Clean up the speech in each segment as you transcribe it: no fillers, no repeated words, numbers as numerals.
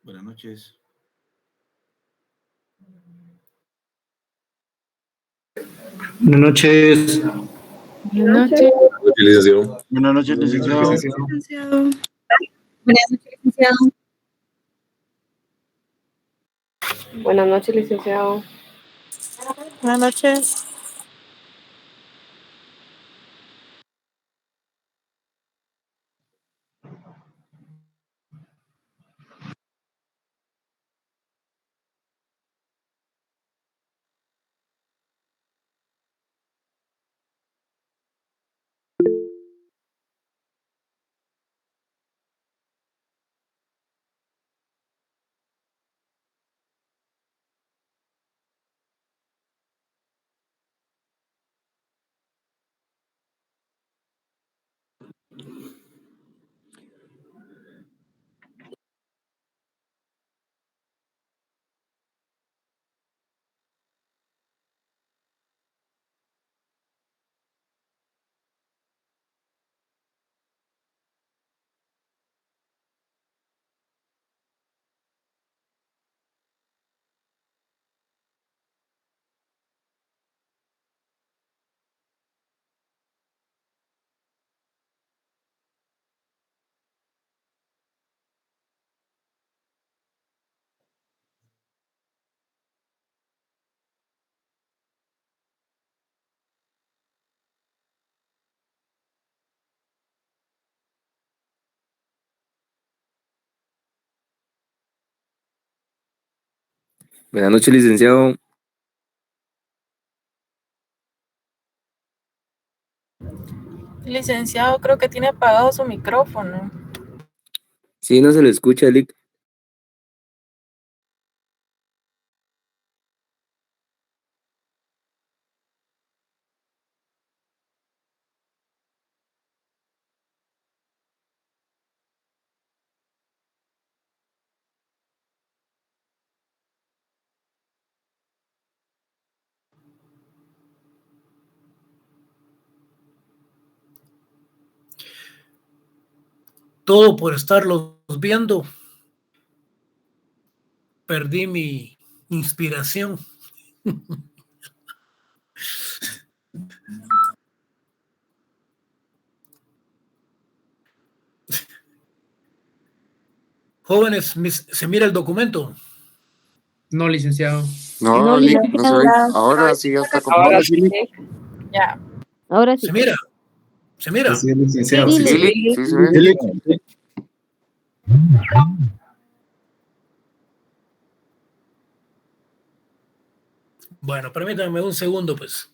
Buenas noches. Buenas noches. Buenas noches. Licenciado. Buenas noches, licenciado. Buenas noches, licenciado. Buenas noches, licenciado. Buenas noches. Buenas noches, licenciado. Licenciado, creo que tiene apagado su micrófono. Sí, no se le escucha, Lick. Todo por estarlos viendo. Perdí mi inspiración. Jóvenes, ¿se mira el documento? No, licenciado. No, Lick, no se ve. Ahora sí ya está Ahora completo. sí. Ya. Ahora sí. ¿Se mira? ¿Se mira? Sí, licenciado. Sí, Sí, Lick, sí se ve. Bueno, permítanme un segundo, pues.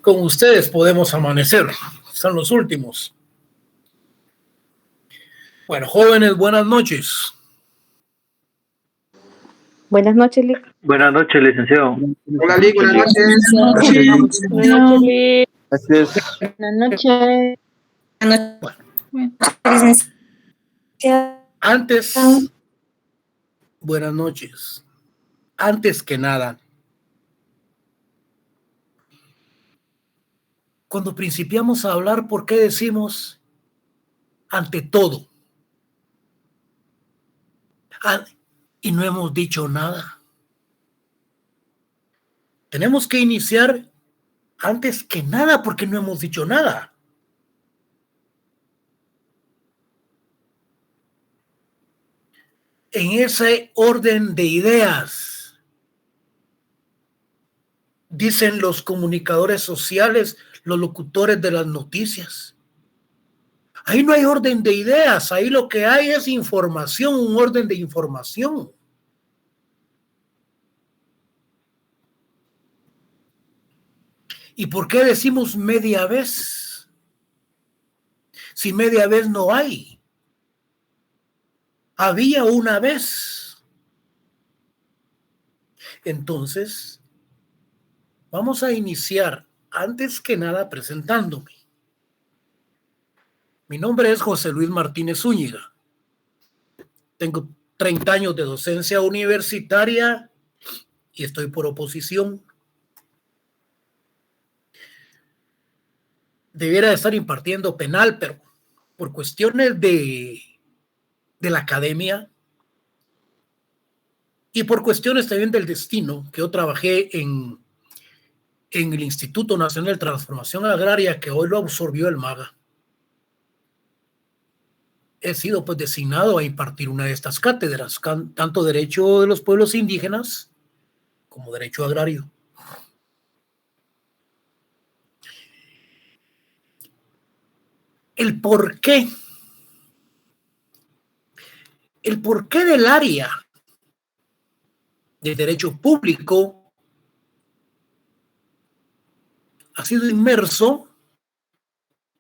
Con ustedes podemos amanecer. Son los últimos. Bueno, jóvenes, buenas noches. Buenas noches, Lick. Buenas noches, licenciado. Hola, Lick, buenas noches. Buenas noches, Lick. Gracias. Buenas noches. Antes, buenas noches. Antes que nada, cuando principiamos a hablar, ¿por qué decimos ante todo? Ah, y no hemos dicho nada. Tenemos que iniciar antes que nada porque no hemos dicho nada. En ese orden de ideas, dicen los comunicadores sociales, los locutores de las noticias. Ahí no hay orden de ideas, ahí lo que hay es información, un orden de información. ¿Y por qué decimos media vez? Si media vez no hay. Había una vez. Entonces, vamos a iniciar antes que nada presentándome. Mi nombre es José Luis Martínez Zúñiga. Tengo 30 años de docencia universitaria y estoy por oposición. Debiera estar impartiendo penal, pero por cuestiones de la academia y por cuestiones también del destino, que yo trabajé en el Instituto Nacional de Transformación Agraria, que hoy lo absorbió el MAGA. He sido pues designado a impartir una de estas cátedras, tanto derecho de los pueblos indígenas como derecho agrario. El porqué del área de derecho público ha sido inmerso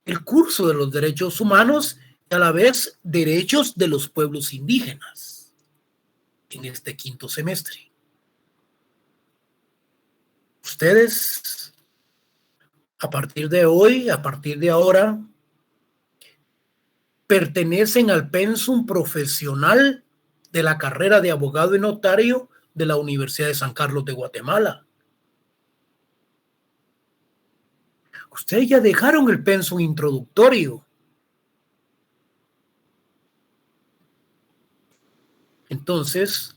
el curso de los derechos humanos y a la vez derechos de los pueblos indígenas en este quinto semestre. Ustedes, a partir de hoy, a partir de ahora, pertenecen al pensum profesional de la carrera de abogado y notario de la Universidad de San Carlos de Guatemala. Ustedes ya dejaron el pensum introductorio. Entonces,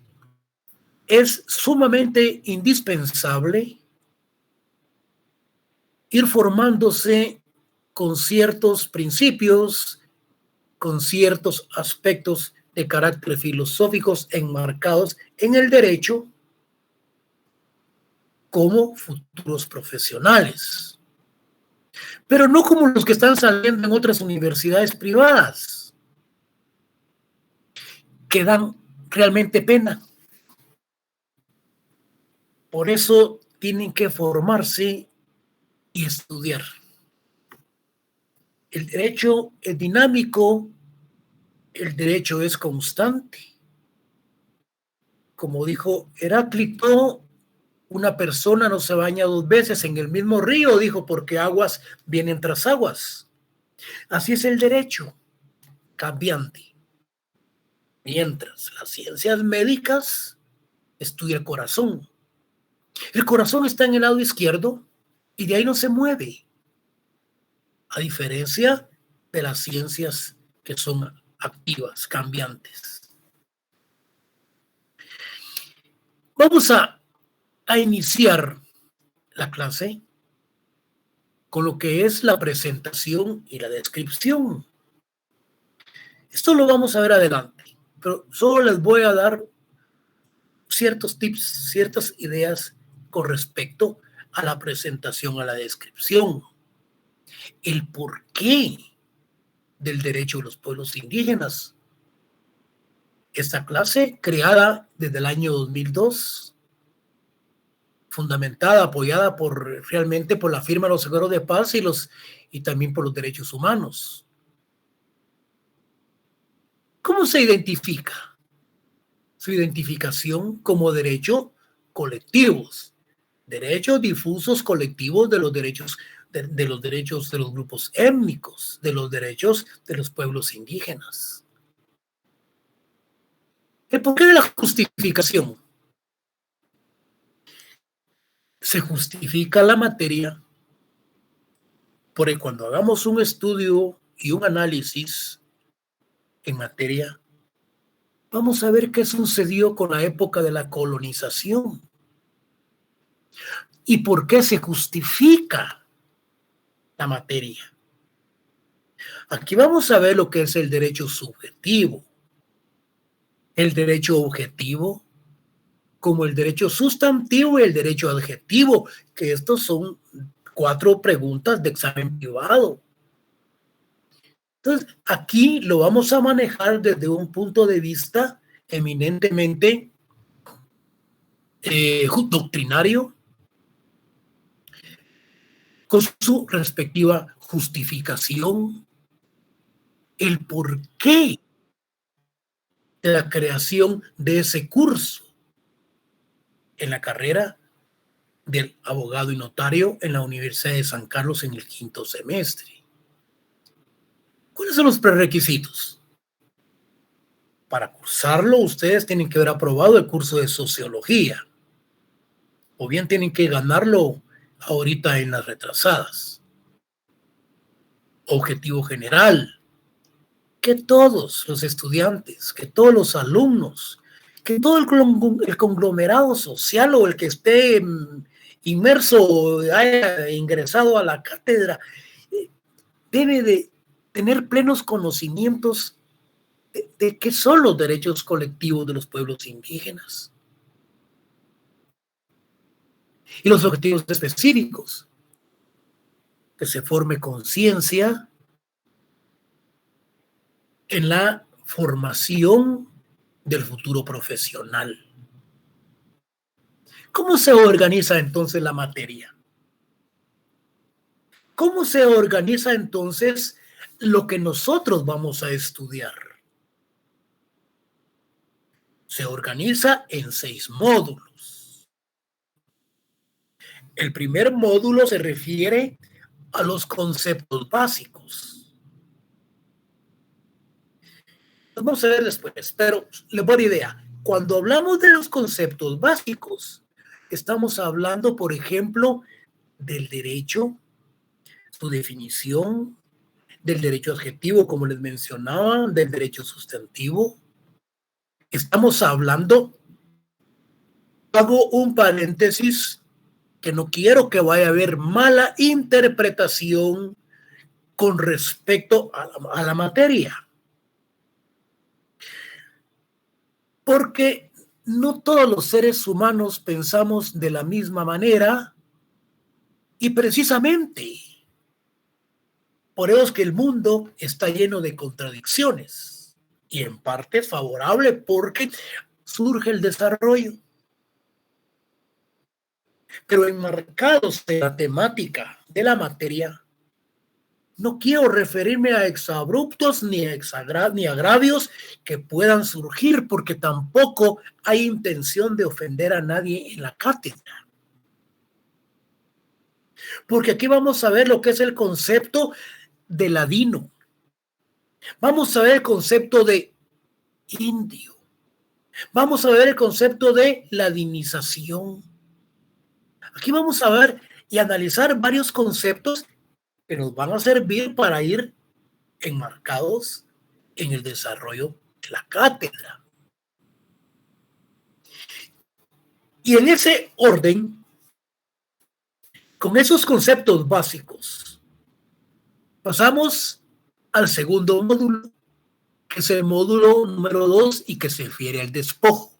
es sumamente indispensable ir formándose con ciertos principios, con ciertos aspectos de carácter filosóficos enmarcados en el derecho como futuros profesionales. Pero no como los que están saliendo en otras universidades privadas, que dan realmente pena. Por eso tienen que formarse y estudiar. El derecho es dinámico, el derecho es constante. Como dijo Heráclito, una persona no se baña dos veces en el mismo río, dijo, porque aguas vienen tras aguas. Así es el derecho, cambiante. Mientras las ciencias médicas estudia el corazón. El corazón está en el lado izquierdo y de ahí no se mueve. A diferencia de las ciencias que son activas, cambiantes. Vamos a iniciar la clase con lo que es la presentación y la descripción. Esto lo vamos a ver adelante, pero solo les voy a dar ciertos tips, ciertas ideas con respecto a la presentación, a la descripción. El porqué del derecho de los pueblos indígenas. Esta clase, creada desde el año 2002, fundamentada, apoyada realmente por la firma de los acuerdos de paz y también por los derechos humanos. ¿Cómo se identifica? Su identificación como derechos colectivos, derechos difusos colectivos de los derechos de los derechos de los grupos étnicos, de los derechos de los pueblos indígenas. ¿El porqué de la justificación? Se justifica la materia porque cuando hagamos un estudio y un análisis en materia, vamos a ver qué sucedió con la época de la colonización y por qué se justifica la materia. Aquí vamos a ver lo que es el derecho subjetivo, el derecho objetivo, como el derecho sustantivo y el derecho adjetivo, que estos son 4 preguntas de examen privado. Entonces, aquí lo vamos a manejar desde un punto de vista eminentemente doctrinario, con su respectiva justificación, el porqué de la creación de ese curso en la carrera del abogado y notario en la Universidad de San Carlos en el 5º semestre. ¿Cuáles son los prerequisitos? Para cursarlo, ustedes tienen que haber aprobado el curso de sociología, o bien tienen que ganarlo ahorita en las retrasadas. Objetivo general: que todos los estudiantes, que todos los alumnos, que todo el conglomerado social o el que esté inmerso, haya ingresado a la cátedra, debe de tener plenos conocimientos de qué son los derechos colectivos de los pueblos indígenas y los objetivos específicos, que se forme conciencia en la formación del futuro profesional. ¿Cómo se organiza entonces la materia? ¿Cómo se organiza entonces lo que nosotros vamos a estudiar? Se organiza en 6 módulos. El primer módulo se refiere a los conceptos básicos. Los vamos a ver después, pero les voy a dar idea. Cuando hablamos de los conceptos básicos, estamos hablando, por ejemplo, del derecho, su definición, del derecho adjetivo, como les mencionaba, del derecho sustantivo. Estamos hablando, hago un paréntesis, que no quiero que vaya a haber mala interpretación con respecto a la materia. Porque no todos los seres humanos pensamos de la misma manera, y precisamente por eso es que el mundo está lleno de contradicciones, y en parte es favorable porque surge el desarrollo. Pero enmarcados en la temática de la materia, no quiero referirme a exabruptos ni agravios que puedan surgir, porque tampoco hay intención de ofender a nadie en la cátedra. Porque aquí vamos a ver lo que es el concepto de ladino. Vamos a ver el concepto de indio. Vamos a ver el concepto de ladinización. Aquí vamos a ver y analizar varios conceptos que nos van a servir para ir enmarcados en el desarrollo de la cátedra. Y en ese orden, con esos conceptos básicos, pasamos al segundo módulo, que es el módulo número 2 y que se refiere al despojo.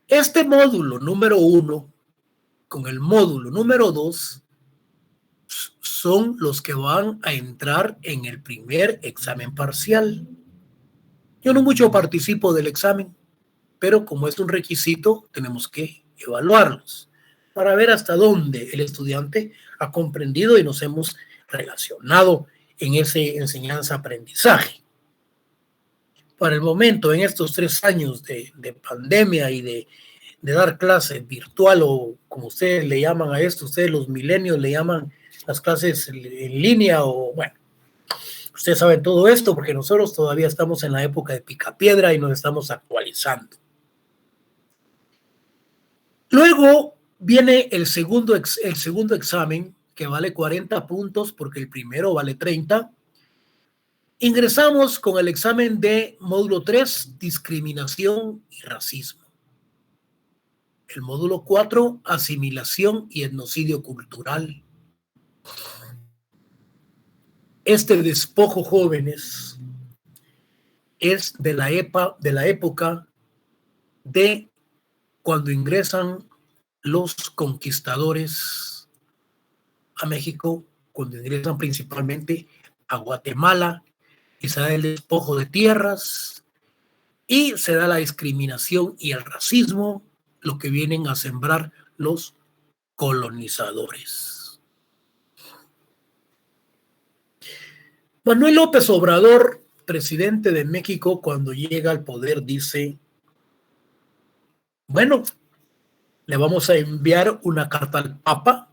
Este módulo número 1 con el módulo número 2 son los que van a entrar en el primer examen parcial. Yo no mucho participo del examen, pero como es un requisito, tenemos que evaluarlos para ver hasta dónde el estudiante ha comprendido y nos hemos relacionado en ese enseñanza-aprendizaje. Para el momento, en estos 3 años de pandemia y de dar clases virtual, o como ustedes le llaman a esto, ustedes los milenios le llaman las clases en línea, o bueno, ustedes saben todo esto porque nosotros todavía estamos en la época de picapiedra y nos estamos actualizando. Luego viene el segundo examen, que vale 40 puntos porque el primero vale 30, Ingresamos con el examen de módulo 3, discriminación y racismo. El módulo 4, asimilación y etnocidio cultural. Este despojo, jóvenes, es de la época de cuando ingresan los conquistadores a México, cuando ingresan principalmente a Guatemala, y se da el despojo de tierras y se da la discriminación y el racismo, lo que vienen a sembrar los colonizadores. Manuel López Obrador, presidente de México, cuando llega al poder, dice: bueno, le vamos a enviar una carta al Papa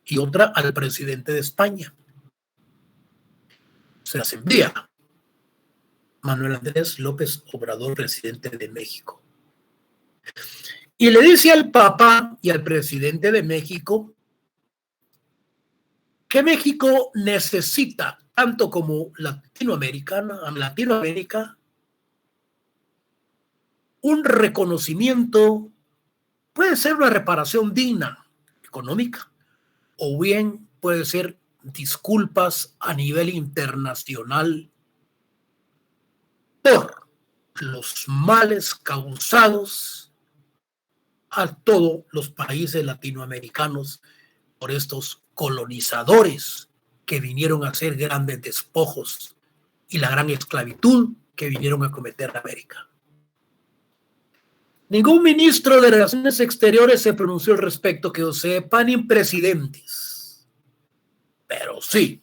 y otra al presidente de España. Se las envía Manuel Andrés López Obrador, presidente de México. Y le dice al Papa y al presidente de México que México necesita, tanto como Latinoamérica, un reconocimiento, puede ser una reparación digna, económica, o bien puede ser disculpas a nivel internacional por los males causados a todos los países latinoamericanos por estos colonizadores que vinieron a hacer grandes despojos y la gran esclavitud que vinieron a cometer en América. Ningún ministro de Relaciones Exteriores se pronunció al respecto, que yo sepa, ni presidentes. Pero sí,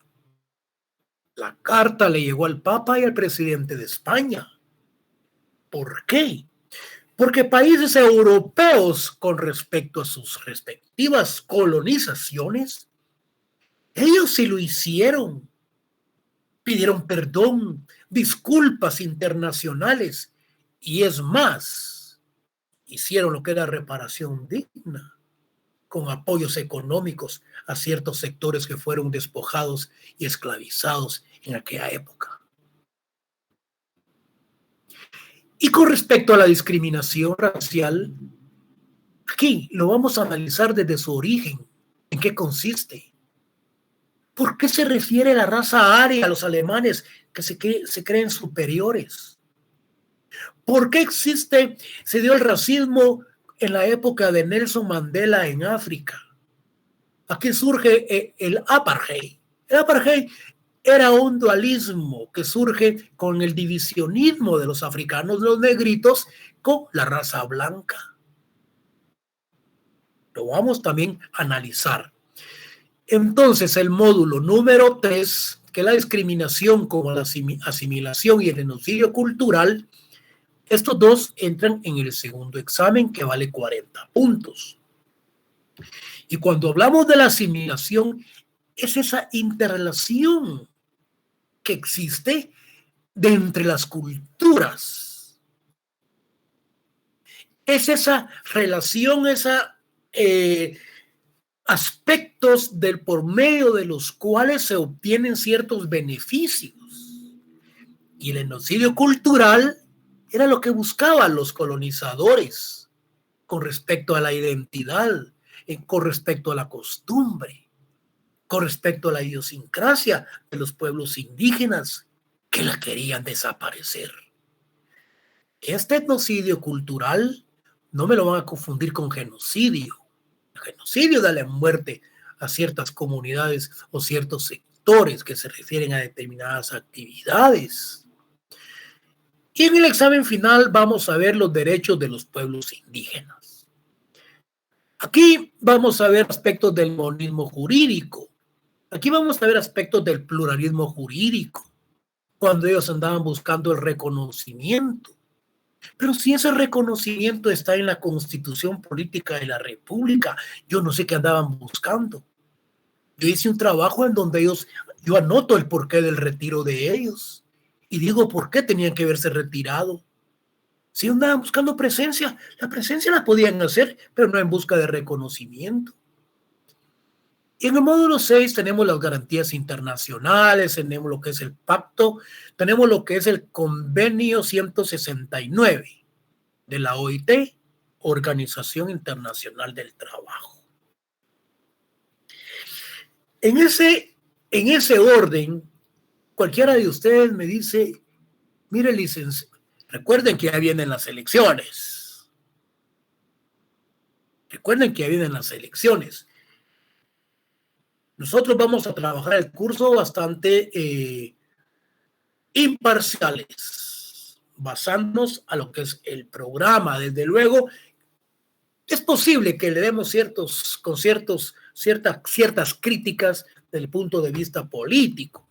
la carta le llegó al Papa y al presidente de España. ¿Por qué? Porque países europeos, con respecto a sus respectivas colonizaciones, ellos sí lo hicieron. Pidieron perdón, disculpas internacionales y es más, hicieron lo que era reparación digna, con apoyos económicos a ciertos sectores que fueron despojados y esclavizados en aquella época. Y con respecto a la discriminación racial, aquí lo vamos a analizar desde su origen, en qué consiste. ¿Por qué se refiere la raza aria a los alemanes que se creen superiores? ¿Por qué se dio el racismo en la época de Nelson Mandela en África? Aquí surge el apartheid. El apartheid era un dualismo que surge con el divisionismo de los africanos, los negritos, con la raza blanca. Lo vamos también a analizar. Entonces, el módulo número 3, que es la discriminación como la asimilación y el genocidio cultural, estos dos entran en el segundo examen, que vale 40 puntos. Y cuando hablamos de la asimilación, es esa interrelación que existe de entre las culturas. Es esa relación, aspectos por medio de los cuales se obtienen ciertos beneficios. Y el genocidio cultural era lo que buscaban los colonizadores con respecto a la identidad, con respecto a la costumbre, con respecto a la idiosincrasia de los pueblos indígenas que la querían desaparecer. Este etnocidio cultural no me lo van a confundir con genocidio. El genocidio da la muerte a ciertas comunidades o ciertos sectores que se refieren a determinadas actividades. Y en el examen final vamos a ver los derechos de los pueblos indígenas. Aquí vamos a ver aspectos del monismo jurídico. Aquí vamos a ver aspectos del pluralismo jurídico, cuando ellos andaban buscando el reconocimiento. Pero si ese reconocimiento está en la Constitución Política de la República, yo no sé qué andaban buscando. Yo hice un trabajo en donde yo anoto el porqué del retiro de ellos y digo por qué tenían que haberse retirado. Si andaban buscando presencia, la presencia la podían hacer, pero no en busca de reconocimiento. Y en el módulo 6 tenemos las garantías internacionales, tenemos lo que es el pacto, tenemos lo que es el convenio 169 de la OIT, Organización Internacional del Trabajo. En ese orden, cualquiera de ustedes me dice, mire, licenciado, recuerden que ya vienen las elecciones. Recuerden que ya vienen las elecciones. Nosotros vamos a trabajar el curso bastante imparciales, basándonos a lo que es el programa. Desde luego, es posible que le demos ciertas críticas desde el punto de vista político,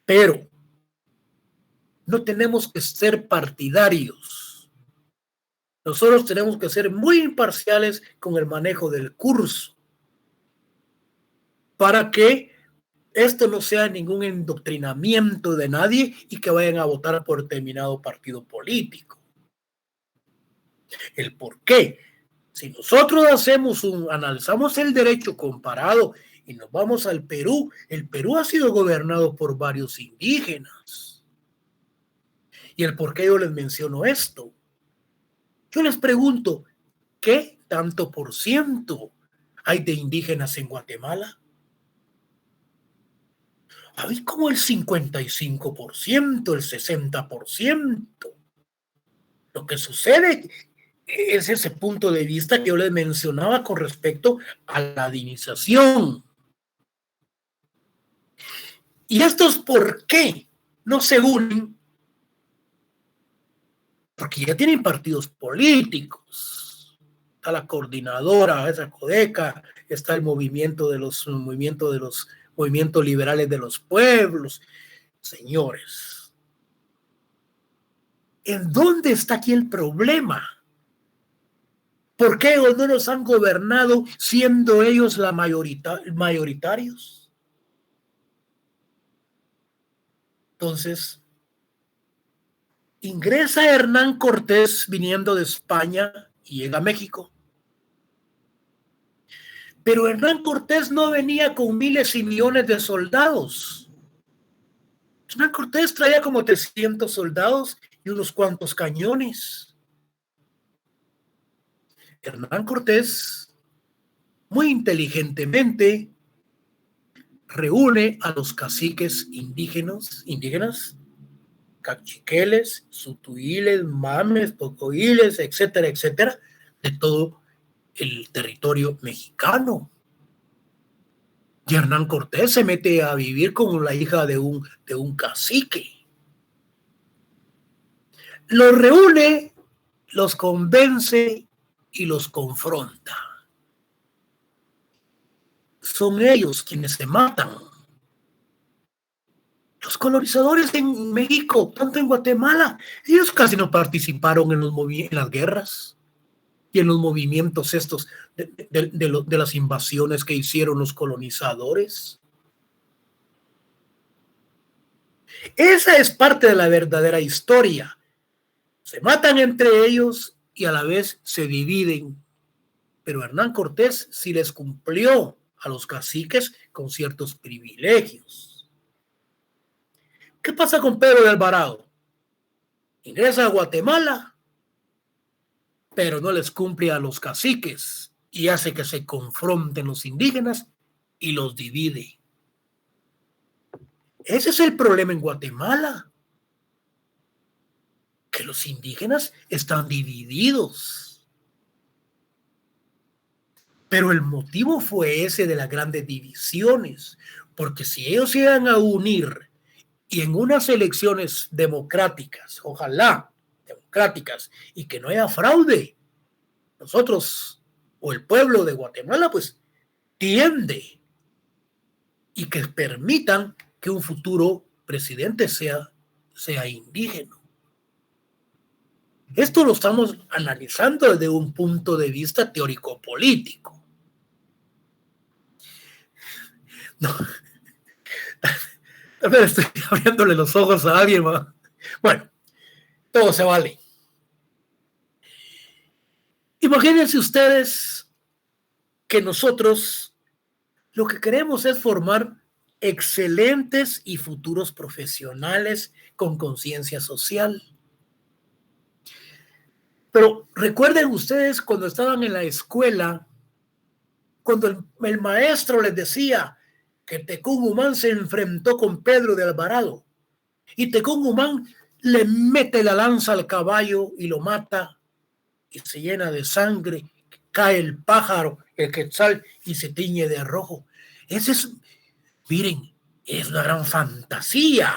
pero no tenemos que ser partidarios. Nosotros tenemos que ser muy imparciales con el manejo del curso para que esto no sea ningún endoctrinamiento de nadie y que vayan a votar por determinado partido político. ¿El por qué? Si nosotros analizamos el derecho comparado y nos vamos al Perú, el Perú ha sido gobernado por varios indígenas. ¿Y el por qué yo les menciono esto? Yo les pregunto, ¿qué tanto por ciento hay de indígenas en Guatemala? Hay como el 55%, el 60%. Lo que sucede es ese punto de vista que yo les mencionaba con respecto a la divinización. ¿Y estos por qué no se unen? Porque ya tienen partidos políticos. Está la coordinadora, esa CODECA, está el movimientos liberales de los pueblos. Señores, ¿en dónde está aquí el problema? ¿Por qué ellos no los han gobernado siendo ellos mayoritarios? Entonces, ingresa Hernán Cortés viniendo de España y llega a México. Pero Hernán Cortés no venía con miles y millones de soldados. Hernán Cortés traía como 300 soldados y unos cuantos cañones. Hernán Cortés, muy inteligentemente, reúne a los caciques indígenas, cachiqueles, sutuiles, mames, pocoiles, etcétera, etcétera, de todo el territorio mexicano. Y Hernán Cortés se mete a vivir con la hija de un cacique. Los reúne, los convence y los confronta. Son ellos quienes se matan. Los colonizadores en México, tanto en Guatemala, ellos casi no participaron en las guerras y en los movimientos estos de las invasiones que hicieron los colonizadores. Esa es parte de la verdadera historia. Se matan entre ellos y a la vez se dividen. Pero Hernán Cortés sí les cumplió a los caciques con ciertos privilegios. ¿Qué pasa con Pedro de Alvarado? Ingresa a Guatemala, pero no les cumple a los caciques y hace que se confronten los indígenas y los divide. Ese es el problema en Guatemala, que los indígenas están divididos. Pero el motivo fue ese de las grandes divisiones, porque si ellos se iban a unir y en unas elecciones democráticas, ojalá democráticas, y que no haya fraude, nosotros o el pueblo de Guatemala pues tiende y que permitan que un futuro presidente sea indígena. Esto lo estamos analizando desde un punto de vista teórico-político. No. Estoy abriéndole los ojos a alguien, ¿no? Bueno, todo se vale. Imagínense ustedes que nosotros Lo que queremos es formar excelentes y futuros profesionales con conciencia social. Pero recuerden ustedes cuando estaban en la escuela, cuando el maestro les decía que Tecún Umán se enfrentó con Pedro de Alvarado y Tecún Umán le mete la lanza al caballo y lo mata y se llena de sangre, cae el pájaro, el quetzal, y se tiñe de rojo. Ese es, miren, es una gran fantasía.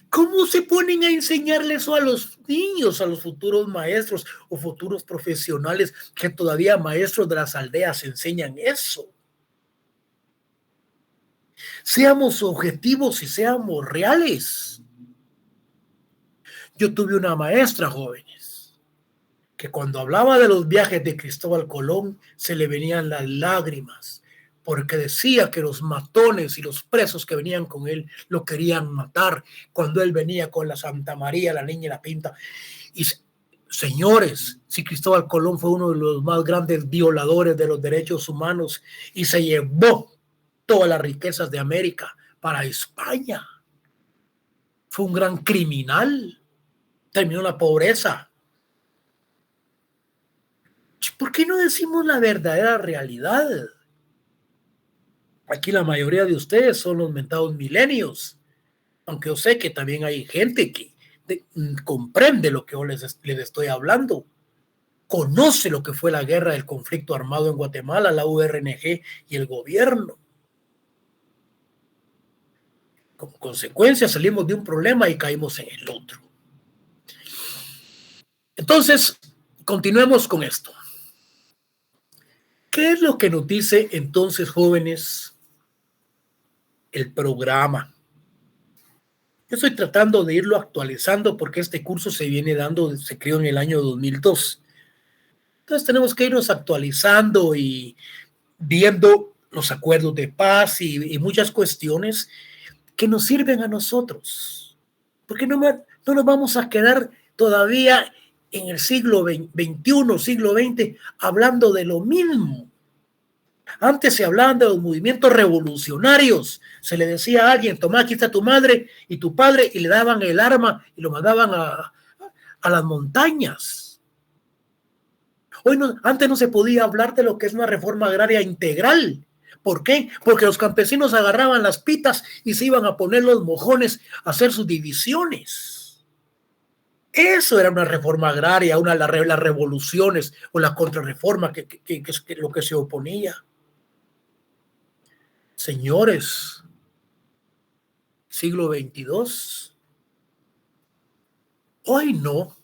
¿Cómo se ponen a enseñarle eso a los niños, a los futuros maestros o futuros profesionales que todavía maestros de las aldeas enseñan eso? Seamos objetivos y seamos reales. Yo tuve una maestra, jóvenes, que cuando hablaba de los viajes de Cristóbal Colón se le venían las lágrimas, porque decía que los matones y los presos que venían con él lo querían matar cuando él venía con la Santa María, la Niña y la Pinta. Y señores, si Cristóbal Colón fue uno de los más grandes violadores de los derechos humanos y se llevó todas las riquezas de América para España, fue un gran criminal, terminó la pobreza. ¿Por qué no decimos la verdadera realidad? Aquí la mayoría de ustedes son los mentados milenios, aunque yo sé que también hay gente que comprende lo que yo les estoy hablando, conoce lo que fue la guerra del conflicto armado en Guatemala, la URNG y el gobierno. Como consecuencia salimos de un problema y caímos en el otro. Entonces, continuemos con esto. ¿Qué es lo que nos dice entonces, jóvenes, el programa? Yo estoy tratando de irlo actualizando porque este curso se viene dando, se creó en el año 2002. Entonces tenemos que irnos actualizando y viendo los acuerdos de paz y muchas cuestiones que nos sirven a nosotros. Porque no nos vamos a quedar todavía en el siglo XXI, siglo XX, hablando de lo mismo. Antes se hablaban de los movimientos revolucionarios. Se le decía a alguien, toma, aquí está tu madre y tu padre, y le daban el arma y lo mandaban a las montañas. Hoy antes no se podía hablar de lo que es una reforma agraria integral. ¿Por qué? Porque los campesinos agarraban las pitas y se iban a poner los mojones a hacer sus divisiones. Eso era una reforma agraria, las revoluciones o la contrarreforma que lo que se oponía. Señores, siglo XXII, hoy no.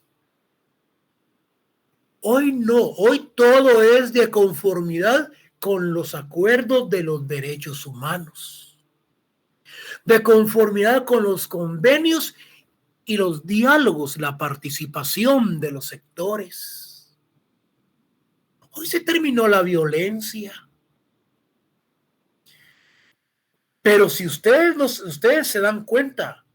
Hoy todo es de conformidad con los acuerdos de los derechos humanos, de conformidad con los convenios y los diálogos, la participación de los sectores. Hoy se terminó la violencia. Pero si ustedes se dan cuenta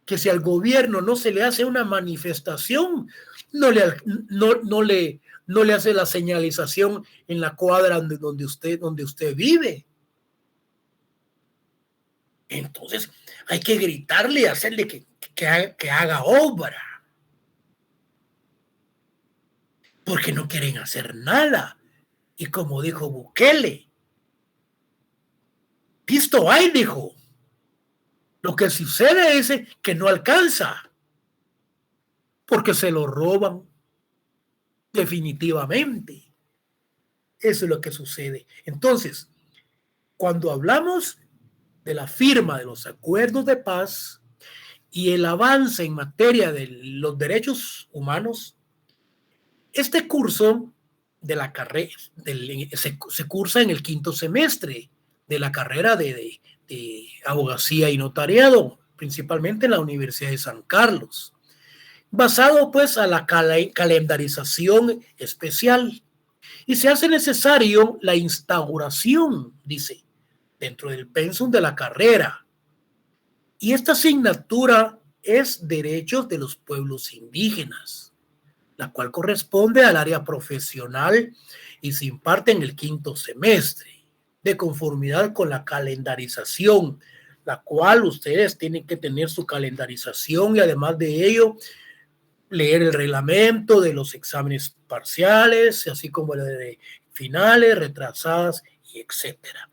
que si al gobierno no se le hace una manifestación, no le hace la señalización en la cuadra donde usted vive. Entonces hay que gritarle y hacerle que haga obra. Porque no quieren hacer nada. Y como dijo Bukele, visto hay, dijo. Lo que sucede es que no alcanza. Porque se lo roban. Definitivamente. Eso es lo que sucede. Entonces, cuando hablamos de la firma de los acuerdos de paz y el avance en materia de los derechos humanos, este curso de la carrera se cursa en el 5º semestre de la carrera de abogacía y notariado, principalmente en la Universidad de San Carlos, basado pues a la calendarización especial, y se hace necesario la instauración, dice, dentro del pensum de la carrera, y esta asignatura es Derechos de los Pueblos Indígenas, la cual corresponde al área profesional y se imparte en el 5º semestre, de conformidad con la calendarización, la cual ustedes tienen que tener su calendarización y además de ello leer el reglamento de los exámenes parciales, así como el de finales, retrasadas y etcétera.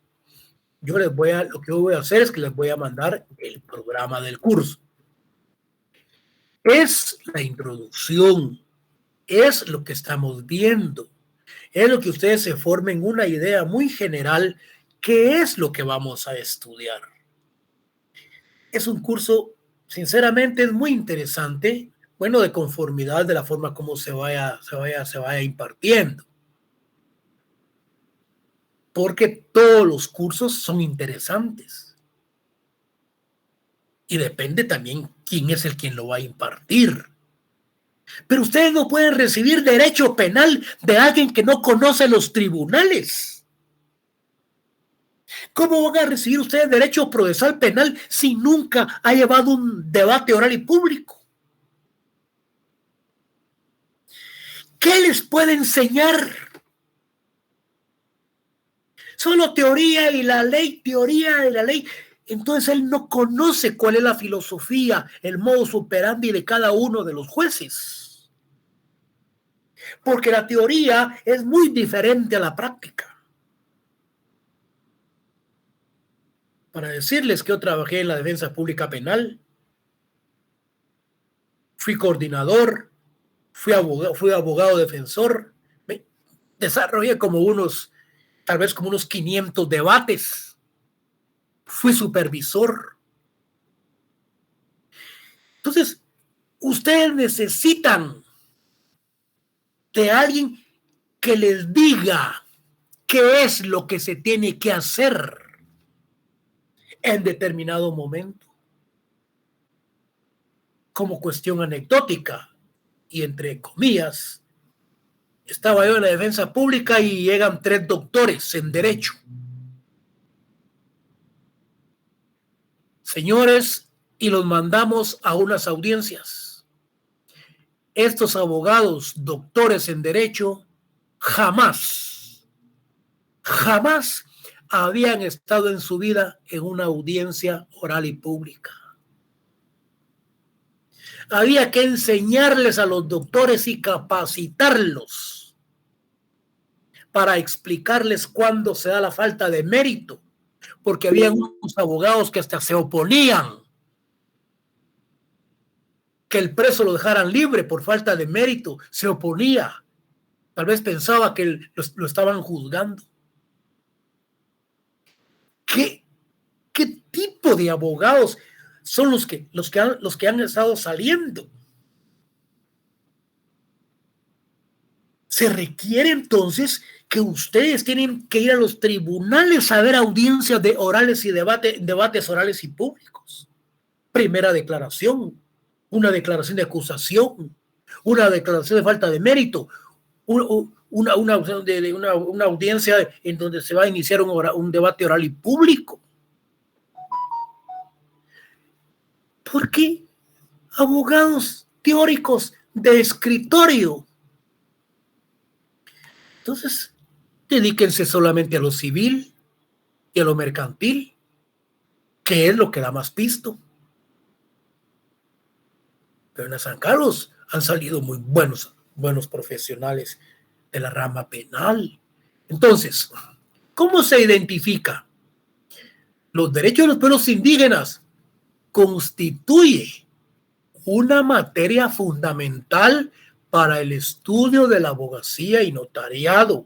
Lo que yo voy a hacer es que les voy a mandar el programa del curso. Es la introducción, es lo que estamos viendo, es lo que ustedes se formen una idea muy general qué es lo que vamos a estudiar. Es un curso, sinceramente, es muy interesante, bueno, de conformidad de la forma como se vaya impartiendo. Porque todos los cursos son interesantes. Y depende también quién es el quien lo va a impartir. Pero ustedes no pueden recibir derecho penal de alguien que no conoce los tribunales. ¿Cómo van a recibir ustedes derecho procesal penal si nunca ha llevado un debate oral y público? ¿Qué les puede enseñar? Solo teoría y la ley, teoría de la ley. Entonces él no conoce cuál es la filosofía, el modus operandi de cada uno de los jueces. Porque la teoría es muy diferente a la práctica. Para decirles que yo trabajé en la defensa pública penal, fui coordinador, fui abogado defensor, me desarrollé tal vez como unos 500 debates, fui supervisor. Entonces, ustedes necesitan de alguien que les diga qué es lo que se tiene que hacer en determinado momento. Como cuestión anecdótica, y entre comillas, estaba yo en la defensa pública y llegan 3 doctores en derecho. Señores, y los mandamos a unas audiencias. Estos abogados, doctores en derecho, jamás habían estado en su vida en una audiencia oral y pública. Había que enseñarles a los doctores y capacitarlos para explicarles cuándo se da la falta de mérito, porque había unos abogados que hasta se oponían que el preso lo dejaran libre por falta de mérito, se oponía, tal vez pensaba que lo estaban juzgando. ¿Qué tipo de abogados son los que han estado saliendo? Se requiere entonces que ustedes tienen que ir a los tribunales a ver audiencias de orales y debates orales y públicos. Primera declaración, una declaración de acusación, una declaración de falta de mérito, una audiencia en donde se va a iniciar un debate oral y público. ¿Por qué abogados teóricos de escritorio? Entonces, dedíquense solamente a lo civil y a lo mercantil, que es lo que da más pisto. Pero en la San Carlos han salido muy buenos profesionales de la rama penal. Entonces, ¿cómo se identifica? Los derechos de los pueblos indígenas constituye una materia fundamental para el estudio de la abogacía y notariado,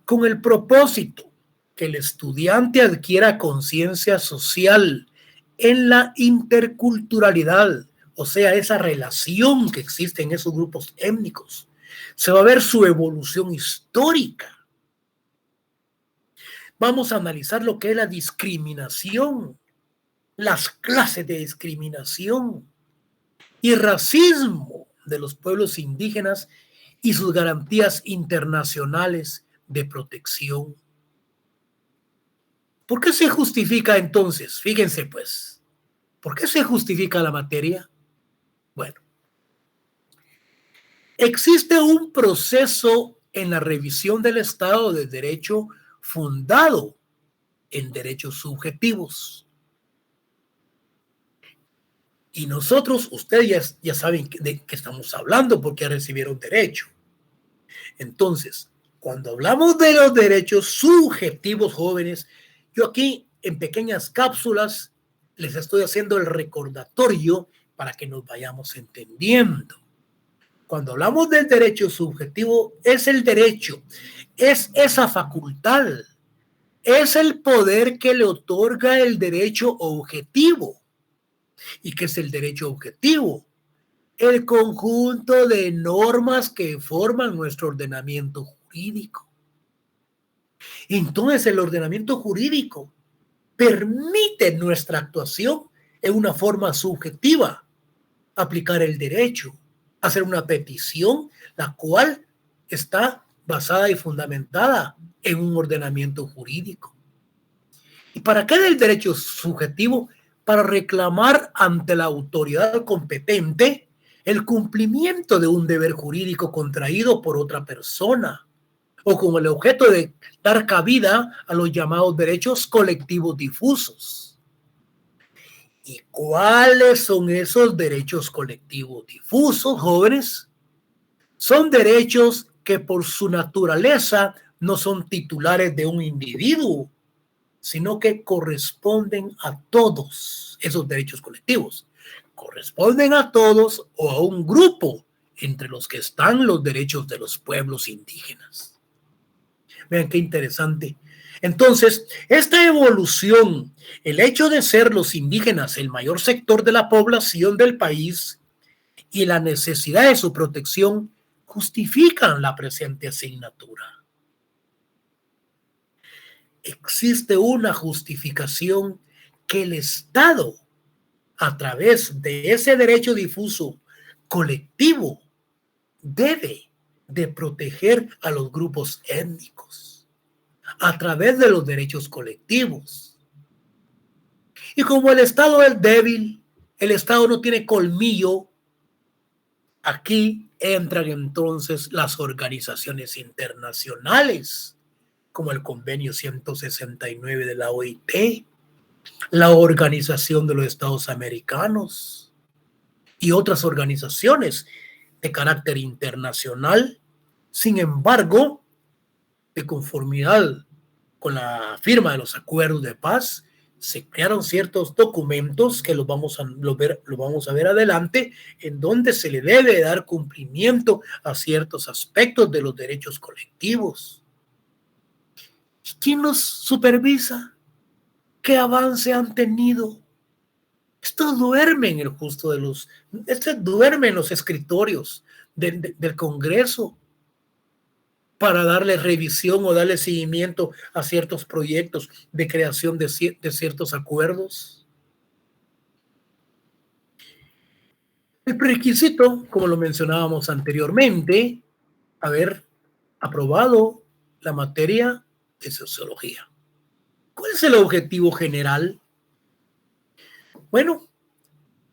con el propósito que el estudiante adquiera conciencia social en la interculturalidad, o sea, esa relación que existe en esos grupos étnicos. Se va a ver su evolución histórica. Vamos a analizar lo que es la discriminación, las clases de discriminación y racismo de los pueblos indígenas y sus garantías internacionales de protección. ¿Por qué se justifica entonces? Fíjense pues, ¿por qué se justifica la materia? Bueno, existe un proceso en la revisión del Estado de Derecho fundado en derechos subjetivos. Y nosotros, ustedes ya saben de qué estamos hablando porque recibieron derecho. Entonces, cuando hablamos de los derechos subjetivos, jóvenes, yo aquí en pequeñas cápsulas les estoy haciendo el recordatorio para que nos vayamos entendiendo. Cuando hablamos del derecho subjetivo, es el derecho, es esa facultad, es el poder que le otorga el derecho objetivo. ¿Y qué es el derecho objetivo? El conjunto de normas que forman nuestro ordenamiento jurídico. Entonces, el ordenamiento jurídico permite nuestra actuación en una forma subjetiva, aplicar el derecho, hacer una petición, la cual está basada y fundamentada en un ordenamiento jurídico. ¿Y para qué el derecho subjetivo? Para reclamar ante la autoridad competente el cumplimiento de un deber jurídico contraído por otra persona, o con el objeto de dar cabida a los llamados derechos colectivos difusos. ¿Y cuáles son esos derechos colectivos difusos, jóvenes? Son derechos que por su naturaleza no son titulares de un individuo, sino que corresponden a todos. Esos derechos colectivos corresponden a todos o a un grupo, entre los que están los derechos de los pueblos indígenas. Vean qué interesante. Entonces, esta evolución, el hecho de ser los indígenas el mayor sector de la población del país y la necesidad de su protección, justifican la presente asignatura. Existe una justificación que el Estado, a través de ese derecho difuso colectivo, debe de proteger a los grupos étnicos a través de los derechos colectivos. Y como el Estado es débil, el Estado no tiene colmillo, aquí entran entonces las organizaciones internacionales, como el Convenio 169 de la OIT, la Organización de los Estados Americanos y otras organizaciones de carácter internacional. Sin embargo, de conformidad con la firma de los acuerdos de paz, se crearon ciertos documentos que lo vamos a ver adelante, en donde se le debe dar cumplimiento a ciertos aspectos de los derechos colectivos. ¿Quién los supervisa? ¿Qué avance han tenido? Esto duerme en el justo de los... duerme en los escritorios del Congreso para darle revisión o darle seguimiento a ciertos proyectos de creación de ciertos acuerdos. El prerequisito, como lo mencionábamos anteriormente, haber aprobado la materia de sociología. ¿Cuál es el objetivo general? Bueno,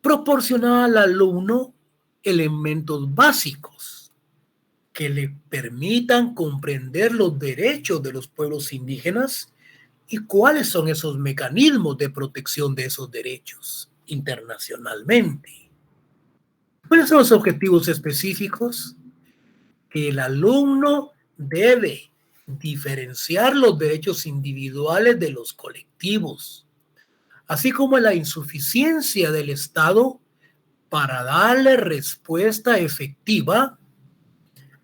proporcionar al alumno elementos básicos que le permitan comprender los derechos de los pueblos indígenas y cuáles son esos mecanismos de protección de esos derechos internacionalmente. ¿Cuáles son los objetivos específicos? Que el alumno debe diferenciar los derechos individuales de los colectivos, así como la insuficiencia del Estado para darle respuesta efectiva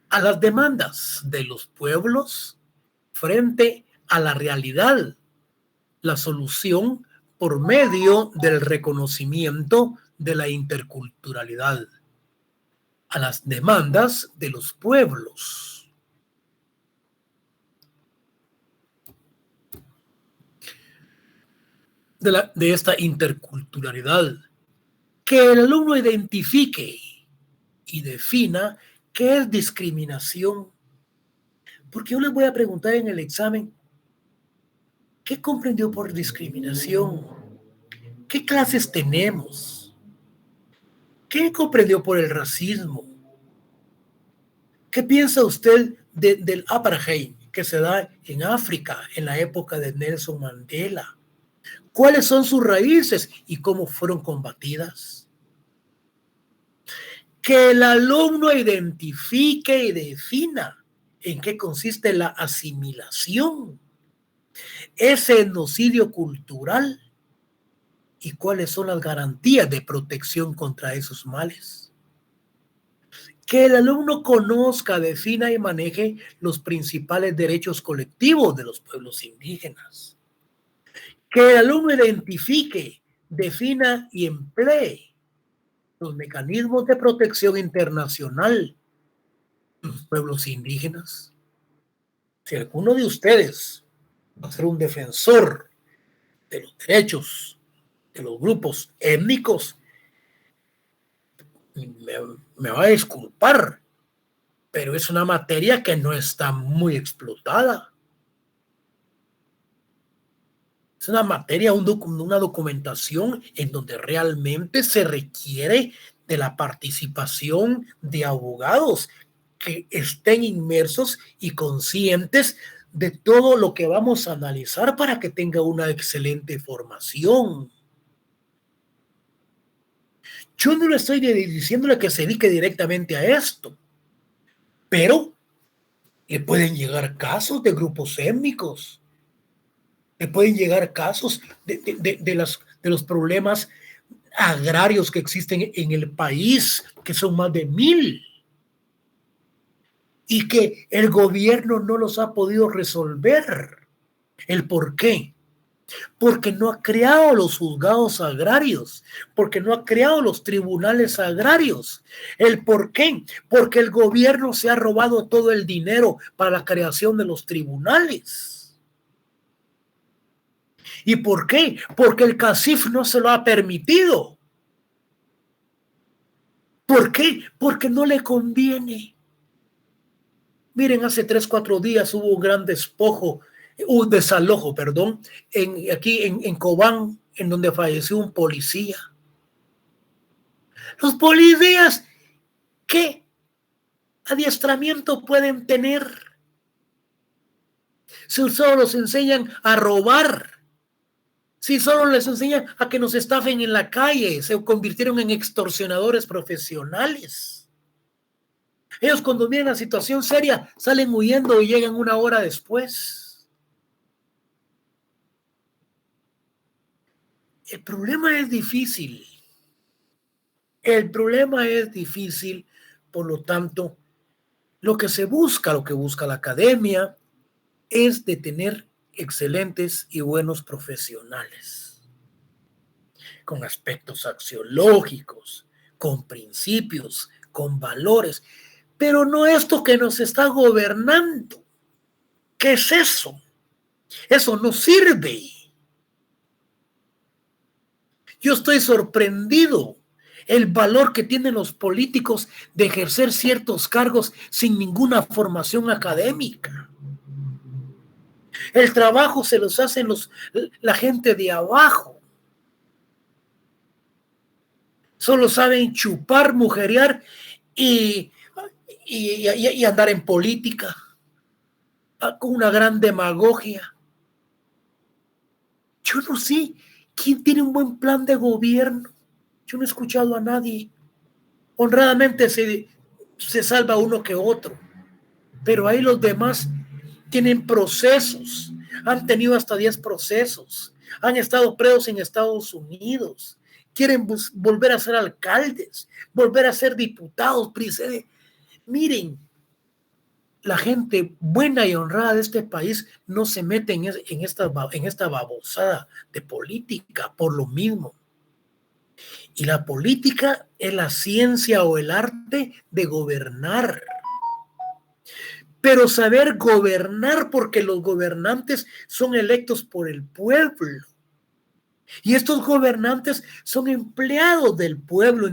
a las demandas de los pueblos frente a la realidad, la solución por medio del reconocimiento de la interculturalidad, a las demandas de los pueblos. De esta interculturalidad, que el alumno identifique y defina qué es discriminación. Porque yo les voy a preguntar en el examen, ¿qué comprendió por discriminación? ¿Qué clases tenemos? ¿Qué comprendió por el racismo? ¿Qué piensa usted del apartheid que se da en África en la época de Nelson Mandela. ¿Cuáles son sus raíces y cómo fueron combatidas? Que el alumno identifique y defina en qué consiste la asimilación, ese genocidio cultural y cuáles son las garantías de protección contra esos males. Que el alumno conozca, defina y maneje los principales derechos colectivos de los pueblos indígenas. Que el alumno identifique, defina y emplee los mecanismos de protección internacional de los pueblos indígenas. Si alguno de ustedes va a ser un defensor de los derechos de los grupos étnicos, me va a disculpar, pero es una materia que no está muy explotada. Es una materia, una documentación en donde realmente se requiere de la participación de abogados que estén inmersos y conscientes de todo lo que vamos a analizar para que tenga una excelente formación. Yo no le estoy diciéndole que se dedique directamente a esto, pero le pueden llegar casos de grupos étnicos, le pueden llegar casos de los problemas agrarios que existen en el país, que son más de 1000, y que el gobierno no los ha podido resolver. ¿El por qué? Porque no ha creado los juzgados agrarios, porque no ha creado los tribunales agrarios. ¿El por qué? Porque el gobierno se ha robado todo el dinero para la creación de los tribunales. ¿Y por qué? Porque el CACIF no se lo ha permitido. ¿Por qué? Porque no le conviene. Miren, hace 3-4 días hubo un gran desalojo, aquí en Cobán, en donde falleció un policía. Los policías, ¿qué adiestramiento pueden tener? Si solo los enseñan a robar, si solo les enseñan a que nos estafen en la calle, se convirtieron en extorsionadores profesionales. Ellos cuando miran la situación seria salen huyendo y llegan 1 hora después. El problema es difícil. Por lo tanto, lo que busca la academia es de tener excelentes y buenos profesionales, con aspectos axiológicos, con principios, con valores, pero no esto que nos está gobernando. ¿Qué es eso? Eso no sirve. Yo estoy sorprendido el valor que tienen los políticos de ejercer ciertos cargos sin ninguna formación académica. El trabajo se los hacen la gente de abajo. Solo saben chupar, mujerear y andar en política con una gran demagogia. Yo no sé quién tiene un buen plan de gobierno. Yo no he escuchado a nadie. Honradamente se salva uno que otro, pero ahí los demás tienen procesos, han tenido hasta 10 procesos, han estado presos en Estados Unidos, quieren volver a ser alcaldes, volver a ser diputados. Miren, la gente buena y honrada de este país no se mete en esta babosada de política por lo mismo. Y la política es la ciencia o el arte de gobernar. Pero saber gobernar, porque los gobernantes son electos por el pueblo. Y estos gobernantes son empleados del pueblo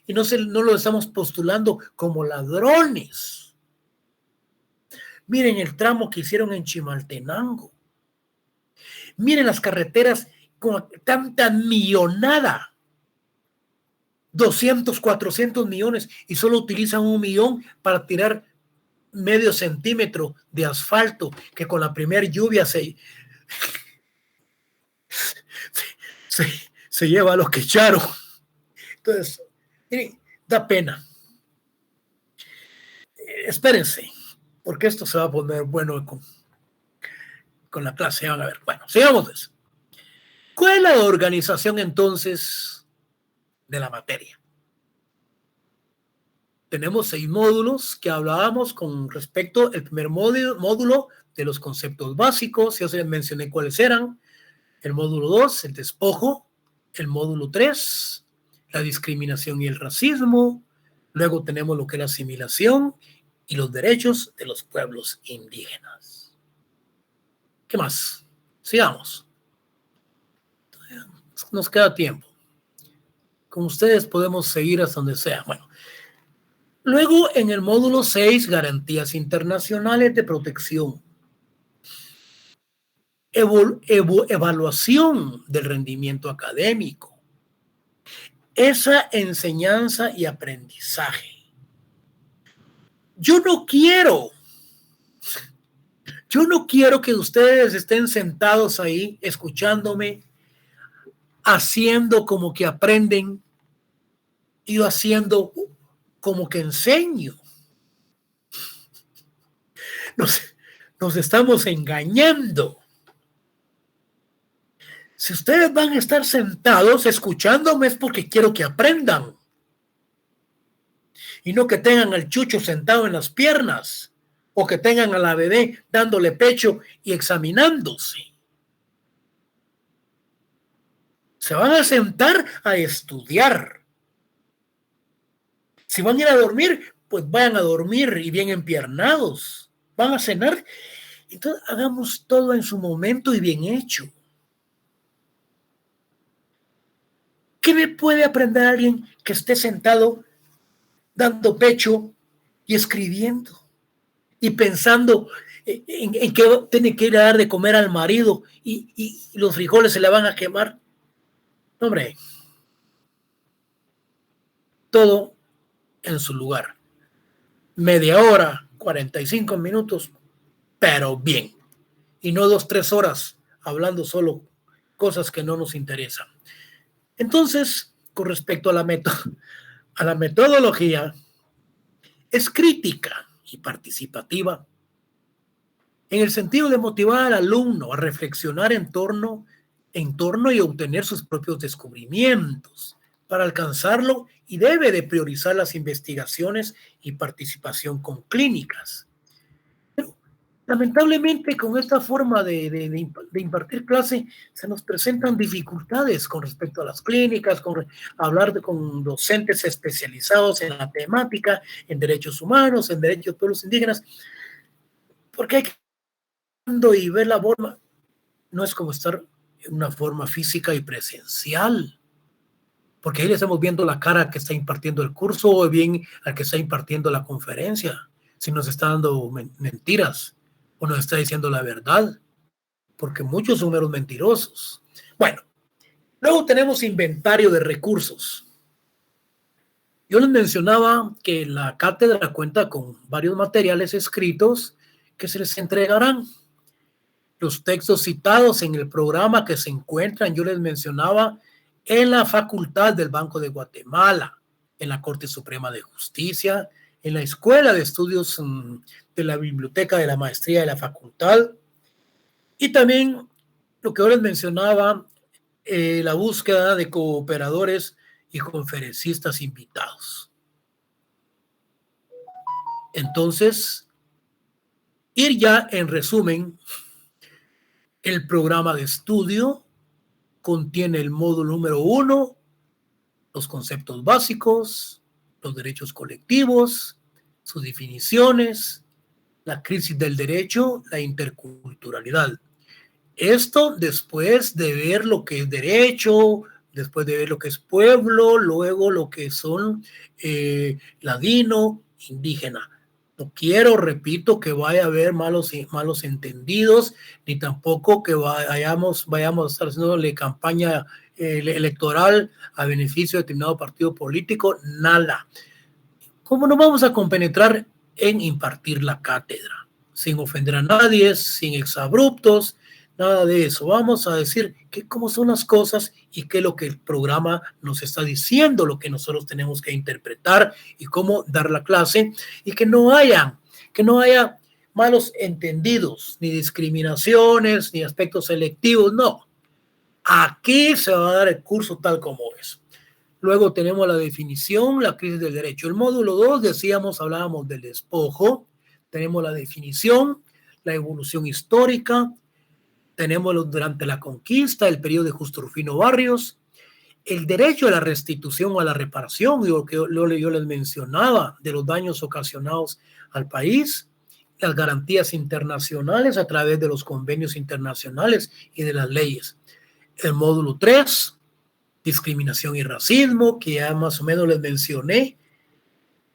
y no lo estamos postulando como ladrones. Miren el tramo que hicieron en Chimaltenango. Miren las carreteras con tanta millonada. 200, 400 millones y solo utilizan 1 millón para tirar medio centímetro de asfalto que con la primera lluvia se lleva a los que echaron. Entonces, miren, da pena. Espérense, porque esto se va a poner bueno con la clase. Van a ver. Bueno, sigamos eso. ¿Cuál es la organización entonces de la materia? Tenemos 6 módulos que hablábamos con respecto al primer módulo de los conceptos básicos. Ya se les mencioné cuáles eran. El módulo 2, el despojo. El módulo 3, la discriminación y el racismo. Luego tenemos lo que es la asimilación y los derechos de los pueblos indígenas. ¿Qué más? Sigamos. Nos queda tiempo. Con ustedes podemos seguir hasta donde sea. Bueno. Luego, en el módulo 6, garantías internacionales de protección. Evaluación del rendimiento académico. Esa enseñanza y aprendizaje. Yo no quiero que ustedes estén sentados ahí escuchándome, haciendo como que aprenden y yo haciendo como que enseño. Nos estamos engañando. Si ustedes van a estar sentados escuchándome es porque quiero que aprendan. Y no que tengan al chucho sentado en las piernas o que tengan a la bebé dándole pecho y examinándose. Se van a sentar a estudiar. Si van a ir a dormir, pues vayan a dormir y bien empiernados. Van a cenar. Entonces hagamos todo en su momento y bien hecho. ¿Qué me puede aprender alguien que esté sentado dando pecho y escribiendo y pensando en que tiene que ir a dar de comer al marido y los frijoles se le van a quemar? No, hombre, todo en su lugar. Media hora, 45 minutos, pero bien. Y no 2-3 horas hablando solo cosas que no nos interesan. Entonces, con respecto a la metodología, es crítica y participativa en el sentido de motivar al alumno a reflexionar en torno y obtener sus propios descubrimientos. Para alcanzarlo, y debe de priorizar las investigaciones y participación con clínicas. Pero, lamentablemente, con esta forma de impartir clase, se nos presentan dificultades con respecto a las clínicas, hablar con docentes especializados en la temática, en derechos humanos, en derechos de pueblos indígenas, porque hay que y ver la forma, no es como estar en una forma física y presencial, porque ahí le estamos viendo la cara al que está impartiendo el curso o bien al que está impartiendo la conferencia, si nos está dando mentiras o nos está diciendo la verdad, porque muchos son meros mentirosos. Bueno, luego tenemos inventario de recursos. Yo les mencionaba que la cátedra cuenta con varios materiales escritos que se les entregarán. Los textos citados en el programa que se encuentran, yo les mencionaba, en la Facultad del Banco de Guatemala, en la Corte Suprema de Justicia, en la Escuela de Estudios de la Biblioteca de la Maestría de la Facultad, y también lo que yo les mencionaba, la búsqueda de cooperadores y conferencistas invitados. Entonces, ir ya en resumen, el programa de estudio contiene el módulo número 1, los conceptos básicos, los derechos colectivos, sus definiciones, la crisis del derecho, la interculturalidad. Esto después de ver lo que es derecho, después de ver lo que es pueblo, luego lo que son ladino, indígena. No quiero, repito, que vaya a haber malos entendidos, ni tampoco que vayamos a estar haciéndole campaña electoral a beneficio de determinado partido político, nada. ¿Cómo no vamos a compenetrar en impartir la cátedra, sin ofender a nadie, sin exabruptos, nada de eso. Vamos a decir cómo son las cosas y qué es lo que el programa nos está diciendo, lo que nosotros tenemos que interpretar y cómo dar la clase, y que no haya malos entendidos, ni discriminaciones, ni aspectos selectivos, no. Aquí se va a dar el curso tal como es. Luego tenemos la definición, la crisis del derecho. El módulo 2, hablábamos del despojo. Tenemos la definición, la evolución histórica. Tenemos durante la conquista, el periodo de Justo Rufino Barrios. El derecho a la restitución o a la reparación, lo que yo les mencionaba, de los daños ocasionados al país. Las garantías internacionales a través de los convenios internacionales y de las leyes. El módulo 3, discriminación y racismo, que ya más o menos les mencioné,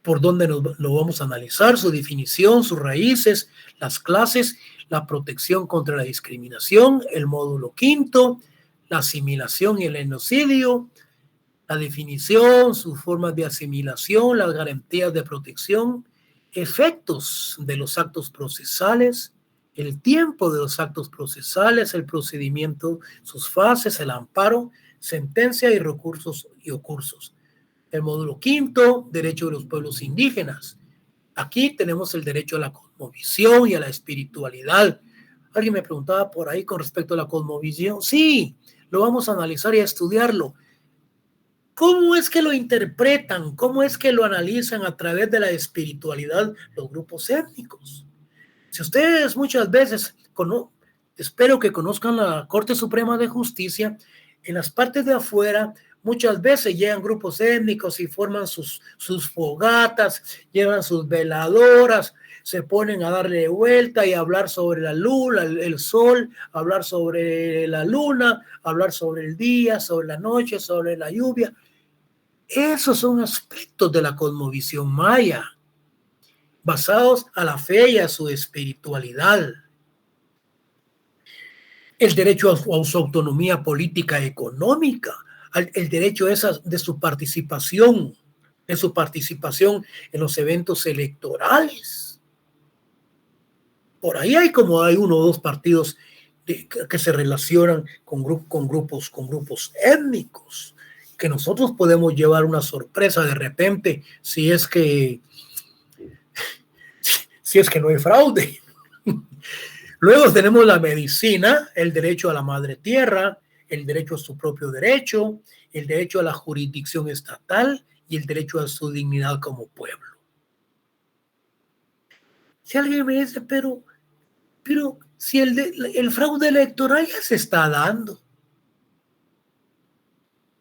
por donde lo vamos a analizar, su definición, sus raíces, las clases, la protección contra la discriminación. El módulo 5, la asimilación y el genocidio, la definición, sus formas de asimilación, las garantías de protección, efectos de los actos procesales, el tiempo de los actos procesales, el procedimiento, sus fases, el amparo, sentencia y recursos y ocursos. El módulo 5, derecho de los pueblos indígenas. Aquí tenemos el derecho a la cosmovisión y a la espiritualidad. Alguien me preguntaba por ahí con respecto a la cosmovisión. Sí, lo vamos a analizar y a estudiarlo. ¿Cómo es que lo interpretan? ¿Cómo es que lo analizan a través de la espiritualidad los grupos étnicos? Si ustedes muchas veces, espero que conozcan la Corte Suprema de Justicia, en las partes de afuera muchas veces llegan grupos étnicos y forman sus fogatas, llevan sus veladoras, se ponen a darle vuelta y a hablar sobre la luna, el sol, hablar sobre la luna, hablar sobre el día, sobre la noche, sobre la lluvia. Esos son aspectos de la cosmovisión maya, basados a la fe y a su espiritualidad. El derecho a su autonomía política y económica, el derecho de su participación en los eventos electorales. Por ahí hay uno o dos partidos que se relacionan con grupos étnicos, que nosotros podemos llevar una sorpresa de repente si es que no hay fraude. Luego tenemos la medicina, el derecho a la madre tierra, el derecho a su propio derecho, el derecho a la jurisdicción estatal y el derecho a su dignidad como pueblo. Si alguien me dice, pero si el fraude electoral ya se está dando.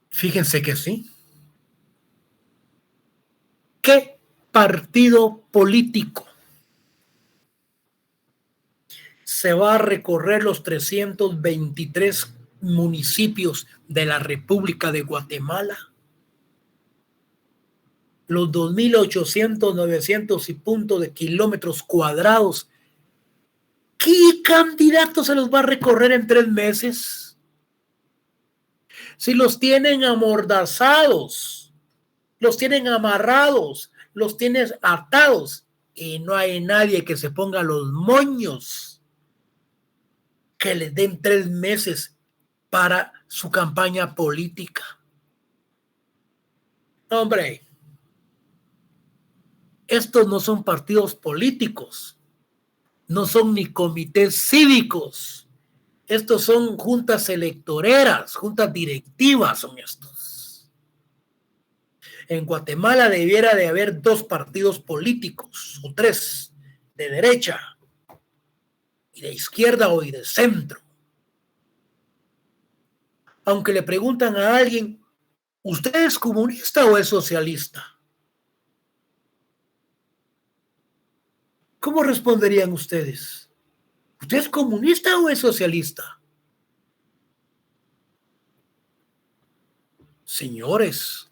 Fíjense que sí. ¿Qué partido político se va a recorrer los 323 municipios de la República de Guatemala? Los 2.800, 900 y punto de kilómetros cuadrados. ¿Qué candidato se los va a recorrer en 3 meses? Si los tienen amordazados, los tienen amarrados, los tienen atados y no hay nadie que se ponga los moños que les den 3 meses para su campaña política. Hombre, estos no son partidos políticos, no son ni comités cívicos, estos son juntas electoreras, juntas directivas son estos. En Guatemala debiera de haber 2 partidos políticos o 3, de derecha y de izquierda o y de centro. Aunque le preguntan a alguien, ¿usted es comunista o es socialista? ¿Cómo responderían ustedes? ¿Usted es comunista o es socialista? Señores,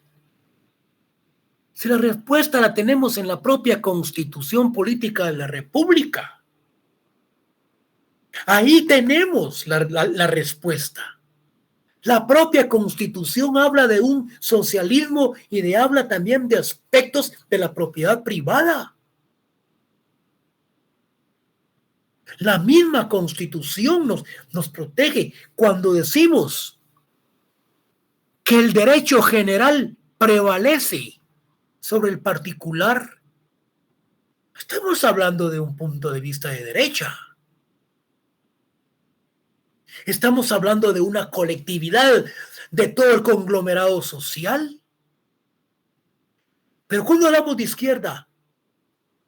si la respuesta la tenemos en la propia Constitución Política de la República, ahí tenemos la respuesta. La propia Constitución habla de un socialismo y habla también de aspectos de la propiedad privada. La misma Constitución nos protege. Cuando decimos que el derecho general prevalece sobre el particular, estamos hablando de un punto de vista de derecha. Estamos hablando de una colectividad de todo el conglomerado social. Pero cuando hablamos de izquierda,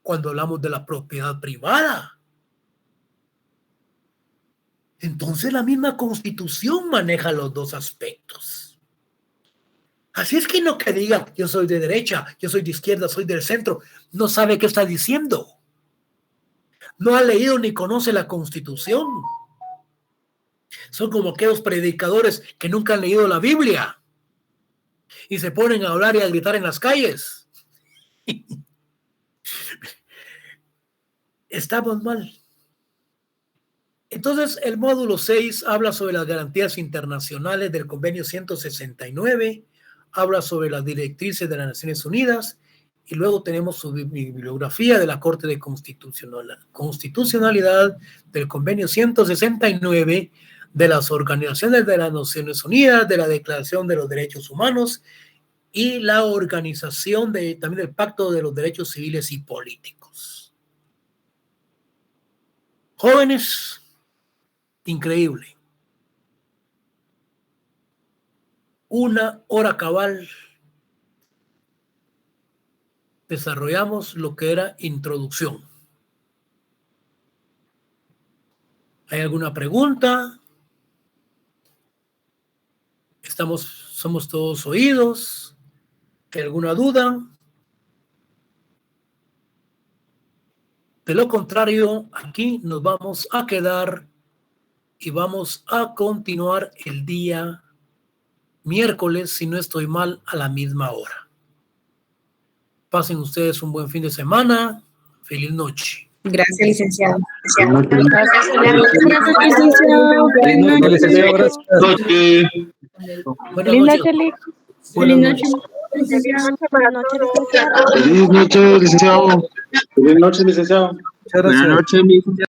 cuando hablamos de la propiedad privada, entonces la misma Constitución maneja los dos aspectos. Así es que no que diga yo soy de derecha, yo soy de izquierda, soy del centro, no sabe qué está diciendo. No ha leído ni conoce la Constitución. Son como aquellos predicadores que nunca han leído la Biblia y se ponen a hablar y a gritar en las calles. Estamos mal. Entonces, el módulo 6 habla sobre las garantías internacionales del convenio 169, habla sobre las directrices de las Naciones Unidas, y luego tenemos su bibliografía de la Corte de Constitucionalidad del convenio 169, de las organizaciones de las Naciones Unidas, de la Declaración de los Derechos Humanos y la organización también del Pacto de los Derechos Civiles y Políticos. Jóvenes, increíble. 1 hora cabal desarrollamos lo que era introducción. ¿Hay alguna pregunta? Somos todos oídos. ¿Hay alguna duda? De lo contrario, aquí nos vamos a quedar y vamos a continuar el día miércoles, si no estoy mal, a la misma hora. Pasen ustedes un buen fin de semana. Feliz noche. Gracias, licenciado. Buenas Feliz noches. noche, Lick. Buenas noches. Feliz noche, licenciado. Buenas noches, licenciado. Buenas noches, licenciado.